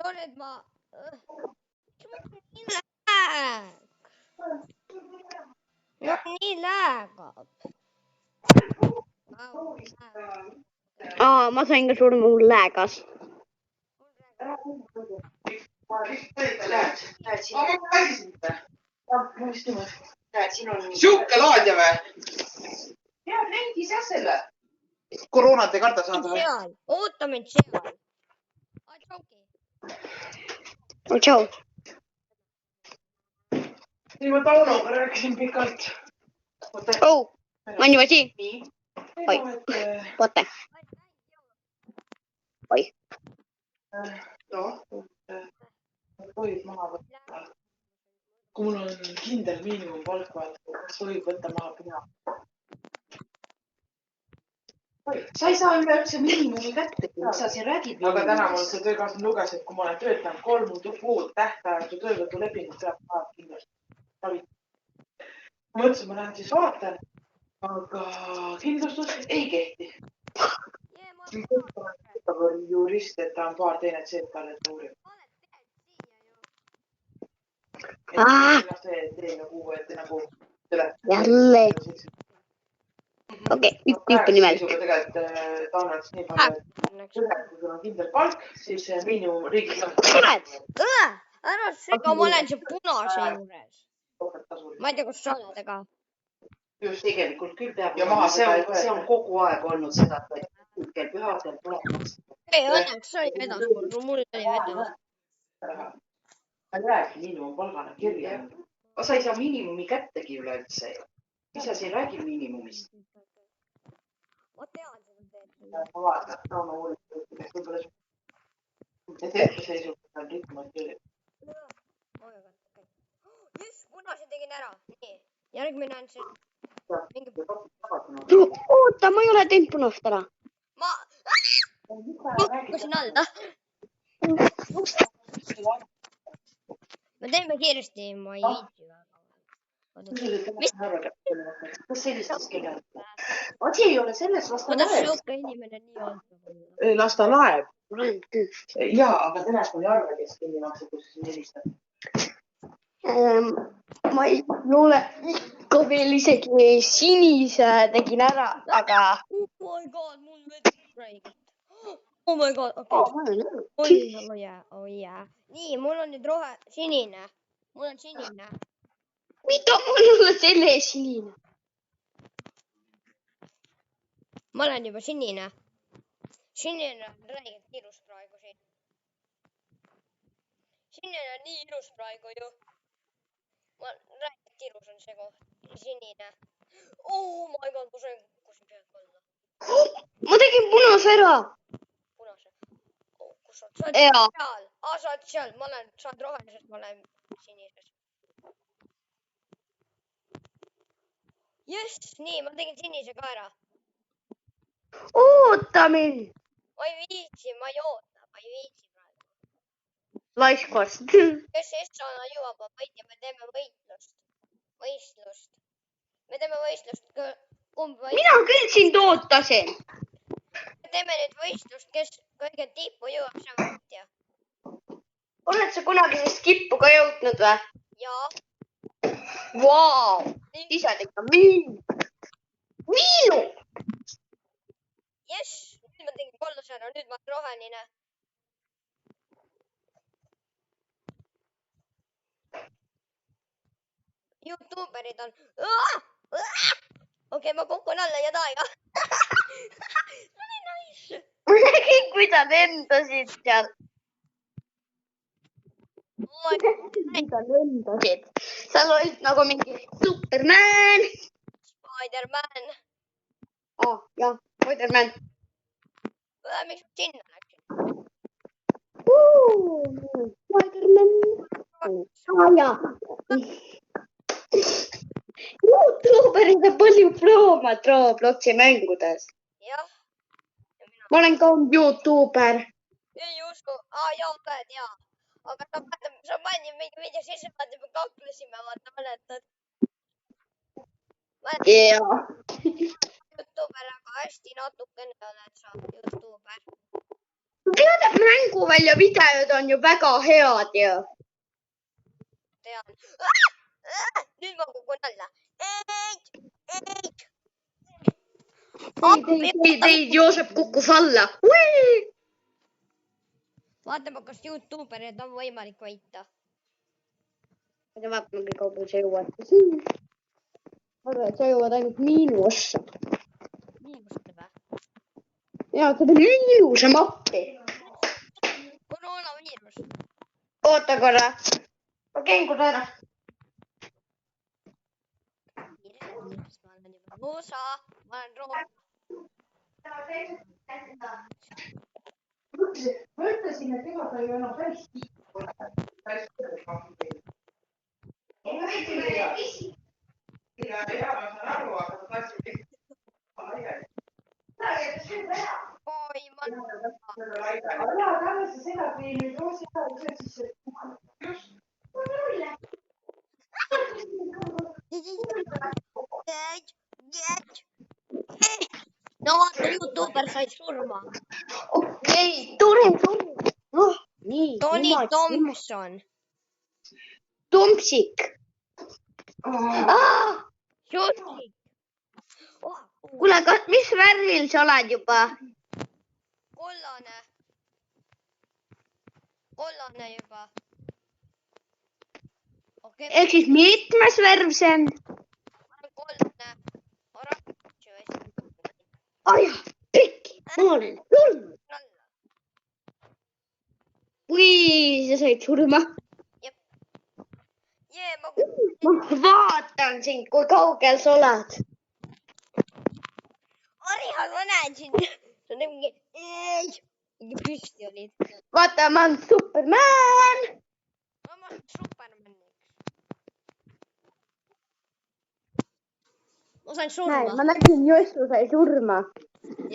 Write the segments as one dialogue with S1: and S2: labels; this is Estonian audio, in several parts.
S1: Sorry, et ma... Nii läheb. No nii läheb.
S2: Ma sain ka surma, mul läägas.
S3: Siuke laadja või? Jah, nendis jah selle. Koroonat ei karda saada või?
S1: Oota mind seal.
S2: Tšau.
S3: Nii ma Taunoga rääkisin pikalt.
S2: Ma olen juba siin. Oi, võtte. Oi.
S3: Võib maha võtta. Kui mul on kindel miinimumpalk, kas võib võtta maha pina? Sa ei saa üleüldse miinimumi kätte, mis sa siin räägid. Aga täna mul see töökaaslane luges, et kui ma olen töötanud 3 kuud tähtajatu töövõtulepingut, peab maha kindlasti. Ma mõtlesin, ma lähen siis vaatan, aga kindlustus ei kehti. Jurist, et ta on paar teenet see, et talle uurib.
S2: Jälle. Okei, tüüpi nimel.
S3: Tegelikult Taunats nii palju, et kui sul on kindel palk, siis miinimum riigis on.
S1: Ära sega, ma olen siin punase juures. Ma ei tea, kus sa oled, aga...
S4: Just tegelikult küll peab.
S3: Ja maha
S4: see on kogu aeg olnud seda, et kell pühadel tulemas.
S1: Ei, õnneks see oli vedaskord, mul oli vedas.
S3: Ma ei räägi miinimumpalgana kirja.
S4: Aga sa ei saa miinimumi kättegi üleüldse. Mis sa siin räägid miinimumist?
S1: Ma tean seda teed.
S3: Ma vaatan, et Tauno uurib, kes võib-olla et hetkeseisuga on rikkumad küll.
S1: Just, punase tegin ära. Nii, järgmine on see.
S2: Oota, ma ei ole teinud punast ära.
S1: Ma kukkusin alla. Me teeme kiiresti, ma ei viitsi väga.
S4: Kas sellistes kellel? Asi ei ole selles, las ta
S1: Kuidas
S4: laeb.
S1: siuke inimene nii on?
S3: Las ta laeb. Jaa, aga telefoni arve, kes kinni maksab, kus siin helistab.
S2: Ma ei ole ikka veel isegi sinise tegin ära, aga...
S1: Oh my god, mul vedas räigelt. Oh my god, okei. Oh jaa. Nii, mul on nüüd sinine. Mul on sinine.
S2: Mida mul on selle sinine?
S1: Ma olen juba sinine. Sinine on räigelt ilus praegu siin. Sinine on nii ilus praegu ju. Räigelt ilus on see koht. Sinine. Oh my god, ma sain kukkusin pealt alla.
S2: Ma tegin punase ära.
S1: Punase. Kus sa oled? Sa oled seal. Sa oled seal. Sa oled rohelises, ma olen sinises. Just, nii, ma tegin sinise ka ära.
S2: Oota mind.
S1: Ma ei viitsi, ma ei oota, ma ei viitsi praegu.
S2: Laiskost.
S1: Kes Essana jõuab, ja me teeme võistlust. Me teeme võistlust.
S2: Mina küll sind ootasin.
S1: Me teeme nüüd võistlust, kes kõige tippu jõuab, see võitja.
S2: Oled sa kunagi sellist kippu ka jõudnud või?
S1: Jaa.
S2: Vau. Ise ikka miinu.
S1: Jess, nüüd ma tegin kollase ära, nüüd ma olen roheline. YouTuberid on... Okei, ma kukun alla ja taega. See oli nice.
S2: Ma nägin, kui sa lendasid seal. Sa lendasid. Sa olid nagu mingi Superman.
S1: Spider-Man.
S2: Jah, Spider-Man.
S1: Miks ma sinna läksin?
S2: Spider-Man. Jaa. YouTuberid on palju proomat Robloxi mängudes.
S1: Jah.
S2: Ma olen ka YouTuber.
S1: Ei usu. Jaa, oled, jaa. Aga sa panid mingi video sisse, vaata, me kaklesime, vaata, mäletad?
S2: Jaa.
S1: YouTuber, aga hästi natukene oled sa YouTuber.
S2: Rakuvälja videod on ju väga head ju.
S1: Tean. Nüüd ma kukun alla.
S2: Teid Joosep kukkus alla.
S1: Vaatame, kas YouTuberid on võimalik võita.
S2: Vaatame, kui kaugel sa jõuad. Arvan, et sa jõuad ainult miinusse.
S1: Miinuste või?
S2: Ja, seda miinuse mappi.
S1: Koroonaviirus.
S2: Oota korra. Ma käin korra ära.
S1: Ma olen juba roosa. Ma olen roosa.
S3: Ma ütlesin, et ega ta ei ole päris tiiku. Päris ja, ma saan aru, aga ta tahtsid
S1: Oi, ma olen
S3: ja, talle sa seda, kui nüüd roosi ära, siis just.
S1: No vaata, YouTuber sai surma.
S2: Okei, tore. Oh, nii.
S1: Tony Thompson.
S2: Tompsik.
S1: Šutik.
S2: Kuule, mis värvil sa oled juba?
S1: Kollane. Kollane juba. Okei,
S2: Ehk siis mitmes värv see on?
S1: kollane.
S2: Jah, pikk. Kui sa said surma?
S1: Jee, ma
S2: Ma vaatan sind, kui kaugel sa oled.
S1: Arihal, ma näen sind. Sa oled mingi püsti olid.
S2: Vaata, ma olen Superman.
S1: Ma olen Superman. Ma sain
S2: Näe,
S1: surma.
S2: ma nägin, Jossu sai surma.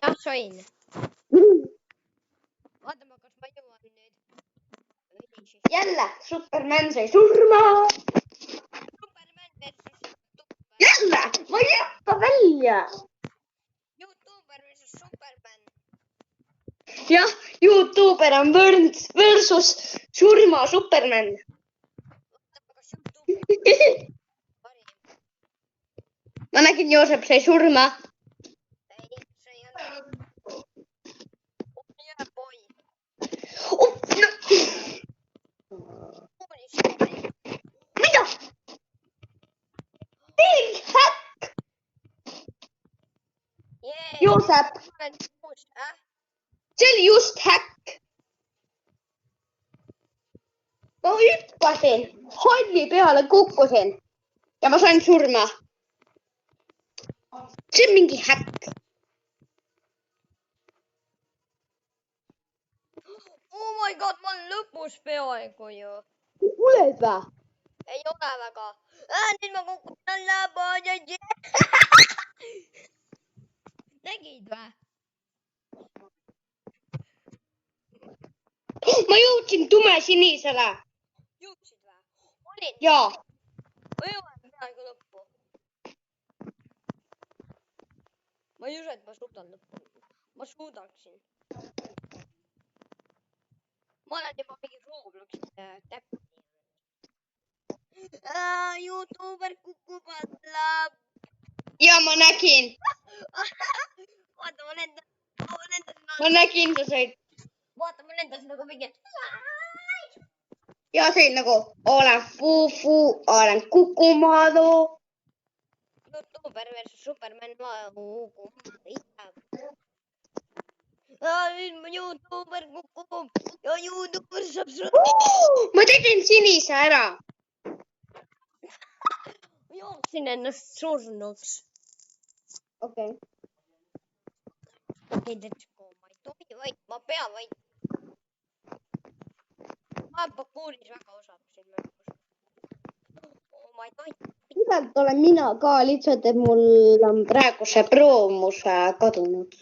S1: Jah, sain. Vaatame, kas ma jõuan nüüd.
S2: Jälle, Superman sai surma.
S1: Superman versus YouTuber.
S2: Jälle, ma ei jäta välja.
S1: YouTuber versus Superman.
S2: Jah, YouTuber on versus surma Superman.
S1: Vaatame, kas YouTuber parim.
S2: Ma nägin, Joosep sai surma.
S1: Ei, see ei ole. Jää poi.
S2: Mida? Big häkk.
S1: Jee.
S2: Joosep, see oli just häkk. Ma hüppasin, halli peale kukkusin ja ma sain surma. See on mingi häkk.
S1: Oh my god, ma olen lõpus peaaegu ju.
S2: Kuuled või?
S1: Ei ole väga. Nüüd ma kukun alla. Nägid või?
S2: Ma jõudsin tumesinisele.
S1: Jõudsid või? Olin.
S2: Jaa.
S1: Ma jõuan peaaegu lõppu. Ma ei usu, et ma suudan lõppu. Ma suudaksin. Ma olen juba mingi Robloxi täppi. YouTuber kukub alla.
S2: Ja ma nägin.
S1: Vaata, ma lendan.
S2: Ma nägin, sa said.
S1: Vaata, ma lendasin nagu mingi.
S2: Ja sain nagu, olen Fufu, olen Kukumadu.
S1: YouTuber versus Superman. Nüüd mu YouTuber kukub ja YouTuber saab surma.
S2: Ma tegin sinise ära.
S1: Ma jooksin ennast surnuks.
S2: Okei.
S1: Okei, let's go. Ma ei tohi võit, ma pean võit. Ma olen parkouris väga osav siin mängus. Ma ei tohi.
S2: Tegelikult olen mina ka, lihtsalt, et mul on praegu see proomus kadunud.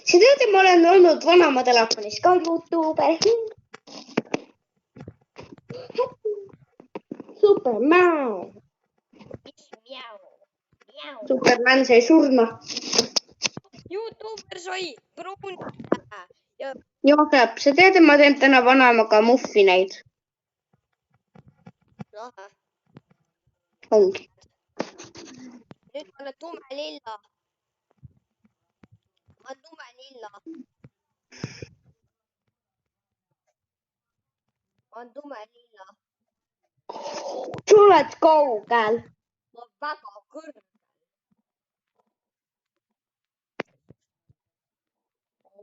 S2: Sa tead, et ma olen olnud vanema telefonis ka YouTuber. Superman.
S1: Miau.
S2: Superman sai surma.
S1: Youtuber sai pruuni. Ja
S2: Joosep, sa tead, et ma teen täna vanaemaga muffineid?
S1: lahe.
S2: Ongi.
S1: Nüüd ma olen tume lilla. Ma olen tume lilla. Ma olen tume lilla.
S2: Sa oled kaugel.
S1: Ma olen väga kõrgel.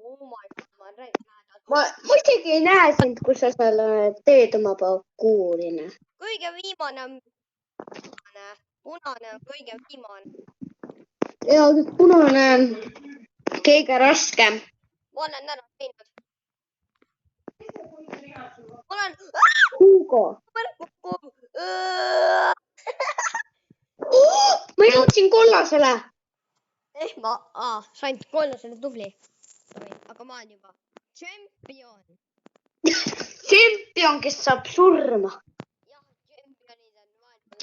S1: Oh my god, ma olen rääginud lähedal.
S2: Ma isegi ei näe sind, kus sa seal teed oma parkuurina.
S1: Kõige viimane on punane. Punane on kõige viimane.
S2: Ja punane on kõige raskem.
S1: Ma olen ära teinud. Ma olen...
S2: Hugo. Ma jõudsin kollasele.
S1: Ma sain kollasele tubli. Aga ma olen juba tšempion.
S2: Tšempion, kes saab surma.
S1: Jah, tšempionid on maailma.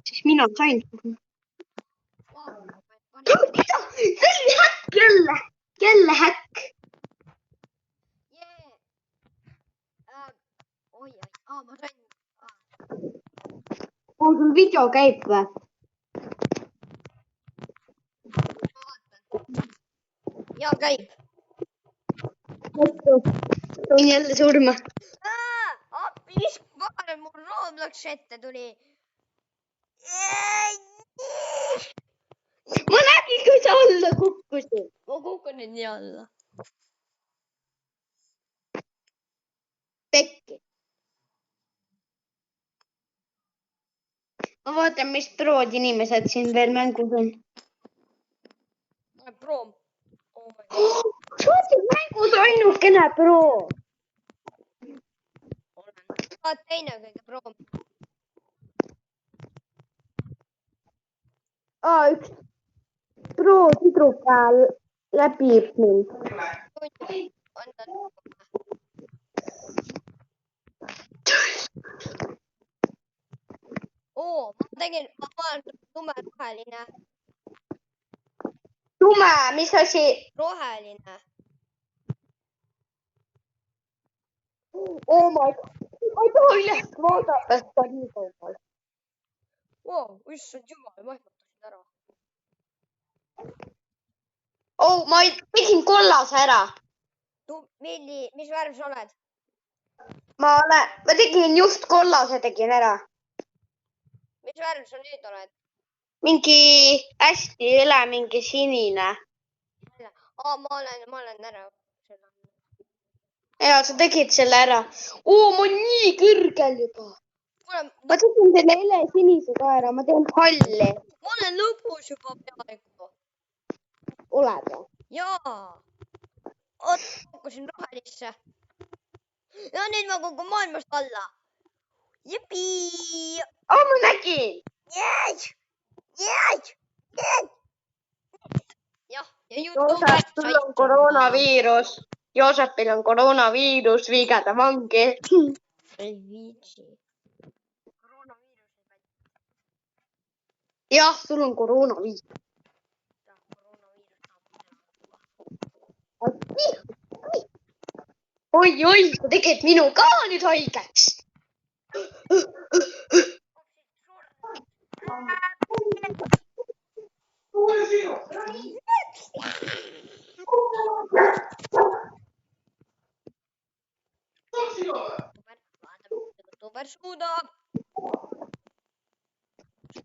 S2: Siis mina sain. Mida? See oli häkk jälle. Jälle häkk.
S1: Jee. Oi, ma sain.
S2: On sul video käib või?
S1: Ma vaatan. Ja käib.
S2: Sain jälle surma.
S1: Appi, mis pagan, mul Roblox ette tuli.
S2: Ma nägin, kui sa alla kukkusid.
S1: Ma kukun nüüd nii alla.
S2: Pekki. Ma vaatan, mis prood inimesed siin veel mängus on.
S1: Ma olen proom. Oh my god.
S2: Sa oled siin mängus ainukene pro.
S1: Olen. Sa oled teine kõige proom.
S2: Üks pro tüdruk läbib mind.
S1: Ma olen tume-roheline.
S2: Tume, mis asi?
S1: Roheline.
S2: Oh my god. Ma ei taha üles vaadata seda nii kaugel.
S1: Wow, issand jumal, ma ehmatasin ära.
S2: Oh, ma tegin kollase ära.
S1: Mis värv sa oled?
S2: Ma tegin just kollase tegin ära.
S1: Mis värv sa nüüd oled?
S2: Mingi hästi üle, mingi sinine.
S1: Ma olen ära.
S2: Ja, sa tegid selle ära. Ma olen nii kõrgel juba. Ma tegin selle hele sinise ka ära, ma teen halli.
S1: Ma olen lõpus juba peaaegu.
S2: Oled või?
S1: Jaa. Oot, kukkusin rohelisse. Ja nüüd ma kukun maailmast alla. Jipi!
S2: Ma nägin.
S1: Yes! Yes! Yes! Jah, ja
S2: Joosep, sul on koroonaviirus. Joosepil on koroonaviirus, viige ta vangi.
S1: Ei viitsi. Koroonaviirus ei päti.
S2: Jah, sul on koroonaviirus. Oi, sa tegid minu ka nüüd haigeks.
S1: Youtuber suudab.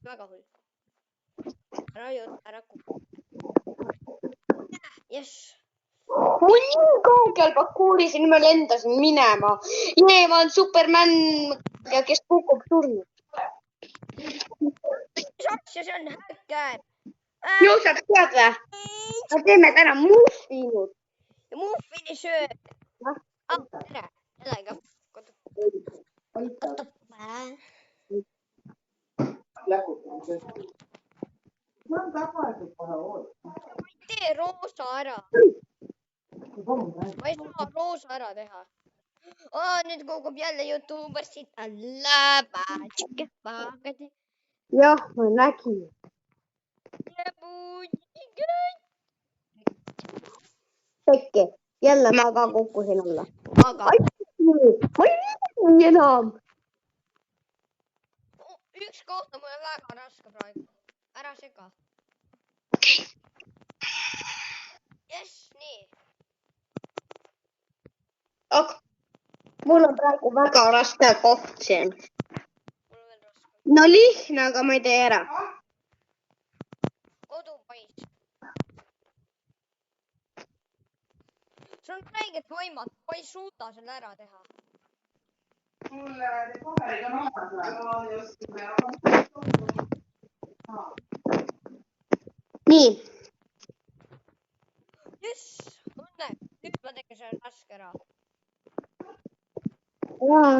S1: Väga hull. Ära kukku. Yes.
S2: Ma nii kaugel parkuurisin, ma lendasin minema. Ma olen Superman, kes kukub surnud.
S1: Mis asja, see on häkker.
S2: Joosep, tead või? Me teeme täna muffinud.
S1: Ja muffini sööb. Tere. Jälega.
S3: Ma olen tagasi kohe ootan.
S1: Ma ei tee roosa ära. Ma ei saa roosa ära teha. Nüüd kogub jälle Youtuber siit alla.
S2: Jah, ma nägin. Pekki, jälle ma ka kukkusin alla.
S1: Aga
S2: Ma ei viinud enam.
S1: üks koht on mulle väga raske praegu. Ära sega. Jess, nii.
S2: Mul on praegu väga raske koht siin.
S1: Mul on veel raske.
S2: No lihtne, aga ma ei tee ära.
S1: Kodupais. See on räigelt võimatu. Ma ei suuda selle ära teha.
S3: Mul need paberid on olemas praegu.
S2: Nii.
S1: Jess, õnne. Nüüd ma tegin selle raske ära.
S2: Jaa.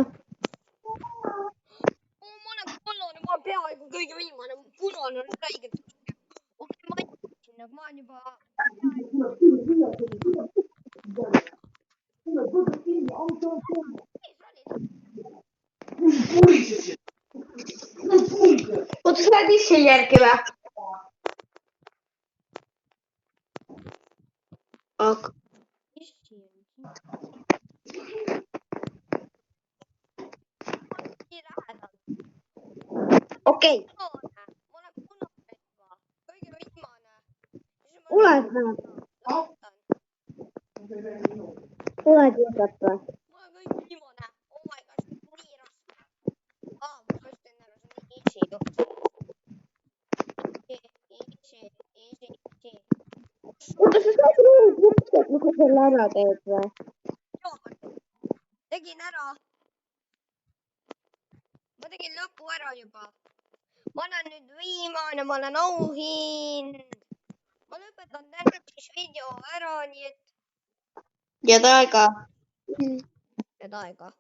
S1: Ma olen kollane, ma olen peaaegu kõige viimane. Punane on räigelt raske. Okei, ma ei tea sinna, ma olen juba...
S2: Oota, sa lähed ise järgi või? Aga...
S1: Nii lähedal.
S2: Okei.
S1: Ma olen punane juba. Kõige viimane.
S2: Oled või? Oled lihtsalt või?
S1: Ma olen kõige viimane. Oh my gosh, see on nii raske. Ma just enne ära, see on nii easy ju. Easy.
S2: Oota, sa saad nii lihtsalt, kui sa selle ära teed või?
S1: Joo, tegin ära. Ma tegin lõpu ära juba. Ma olen nüüd viimane, ma olen auhind. Ma lõpetan täna siis video ära, nii et...
S2: Ja aega.
S1: Head aega.